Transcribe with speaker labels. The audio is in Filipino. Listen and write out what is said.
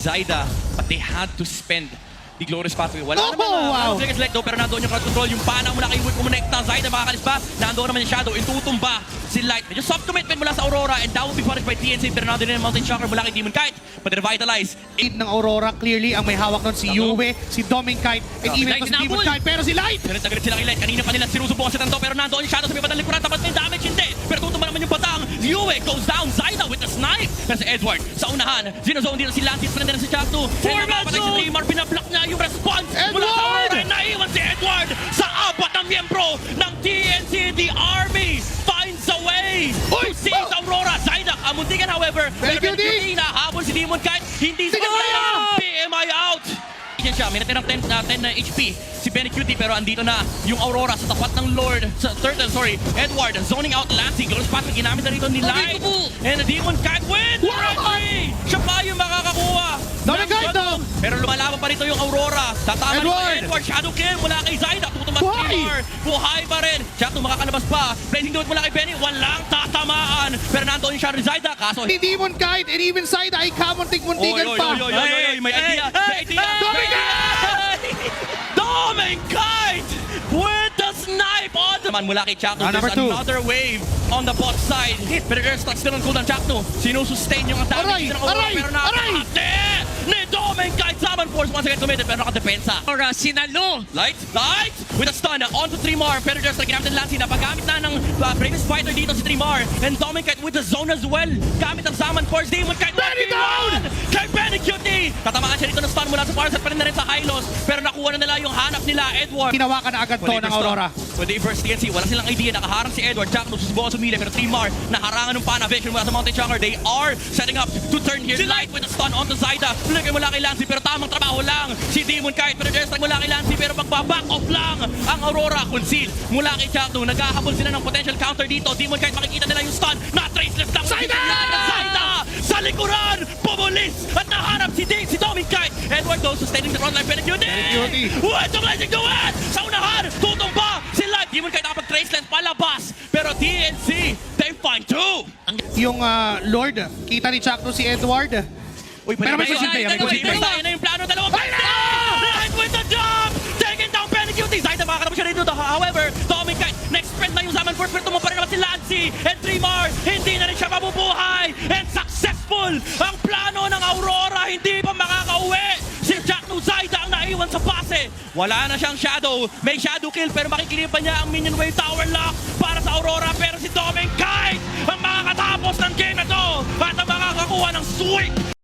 Speaker 1: Zaida, but they had to spend the glorious pathway. Wala
Speaker 2: Oh,
Speaker 1: naman
Speaker 2: wow.
Speaker 1: select though, pero nandoon yung crowd control, yung pana mula kay Wick kumonekta, Zaida makakalis pa, nandoon naman yung Shadow, itutumba si Light. Medyo soft commitment mula sa Aurora, and that will be punished by TNC, pero nandoon din yung Mountain Shocker mula kay Demon Kite, but revitalize.
Speaker 2: Ng Aurora, clearly, ang may hawak nun si Yue, si Dominkite, and even
Speaker 1: Light
Speaker 2: pa si Demon
Speaker 1: hinabol.
Speaker 2: Kite, pero si Light!
Speaker 1: Ganit na ganit sila kay Light, kanina pa nila sinusubukan si Tanto, pero nandoon yung Shadow sa may batang likuran, tapos may damage, hindi. Pero tutumba naman yung batang, Yue goes down, Zaida with the snipe. Pero si Edward, sa unahan, zinozone dito si Lantis, prende na si Chakto, and napatay si Neymar, pinablock niya yung response. Mula sa Aurora, naiwan si Edward sa apat na miyembro ng TNC. The Army finds a way to seize Aurora. Zaida, amuntikan however.
Speaker 2: Very good,
Speaker 1: Nahabol si Demon Kite. Hindi siya PMI out. Yan siya, may natin ng 10 na HP si Benny Cutie, pero andito na yung Aurora sa tapat ng Lord, sa turtle, sorry, Edward, zoning out Lansing, Glorious Pathway, ginamit na rito ni Light, and the Demon Kite win! Referee! Siya pa yung makakakuha.
Speaker 2: Dominkite daw!
Speaker 1: Pero lumalaban pa rito yung Aurora. Tatama ni Edward, Shadow Kill mula kay Zaida, tutumas Neymar, buhay pa rin. Shadow makakalabas pa, blazing duet mula kay Benny, walang tatamaan. Pero nandoon yung Shadow ni Zaida, kaso
Speaker 2: Ni Demon Kite, and even Zaida ay kamuntik-muntikan pa.
Speaker 1: may idea, may idea. Dominkite with the snipe on the... Mula kay Chakno,
Speaker 2: number
Speaker 1: there's
Speaker 2: 2.
Speaker 1: another wave on the bot side. Pero airstrike still on cooldown. Chakno, sinusustain yung damage ng Aurora. Pero nakakate ni Dominkite. Summon Force once again committed, pero nakadepensa.
Speaker 3: Aurora, sinalo!
Speaker 1: Light with a stun on to Trimar. Pero airstrike ginamit ng Lancy. Napagamit na ng bravest fighter dito si Trimar. And Dominkite with the zone as well. Gamit ang Summon Force. Dominkite down! Kay Benny Cutie! Tatamaan siya dito ng stun mula sa Parasat pa rin na rin sa Hylos. Pero nakuha na nila yung hanap nila, Edward.
Speaker 2: Hinawakan na agad to ng Aurora.
Speaker 1: When they first TNC, wala silang idea. Nakaharang si Edward. Chakno susubukan sumili. Pero Trimar, naharangan ng pana. Vision mula sa Mountain Shocker. They are setting up to turn here. Light with a stun onto Zaida. Lagay mula kay Lancy. Pero tamang trabaho lang si Demon Kite. Pero airstrike mula kay Lancy. Pero magbaback off lang ang Aurora. Conceal mula kay Chakno. Naghahabol sila ng potential counter dito. Demon Kite, makikita nila yung stun. Na-traceless lang. Zaida! Sa likuran! Pumulis! At naharap si Dominkite. Edward though, sustaining the front line. Benny Cutie! What the blessing to it! Sa unahan, tutumba si Light. Demon Kite nakapag-traceless palabas. Pero TNC, they find two!
Speaker 2: Yung Lord, kita ni Chakno si Edward.
Speaker 1: Uy,
Speaker 2: Pero may posible, may posible.
Speaker 1: Ayun na yung plano, dalawang Light with the jump! Taking down Benny Cutie! Zaida makakalabas siya dito. However, Dominkite, next sprint na yung Summon Force, pero tumumpa rin naman si Lancy and Trimar. Hindi na rin siya mabubuhay. And successful ang plano ng Aurora. Hindi pa makakauwi. Si Chakno, Zaida ang naiwan sa base. Wala na siyang Shadow. May Shadow Kill, pero makikilipan niya ang Minion Wave Tower Lock para sa Aurora. Pero si Dominkite ang makakatapos ng game na to at ang makakakuha ng sweep.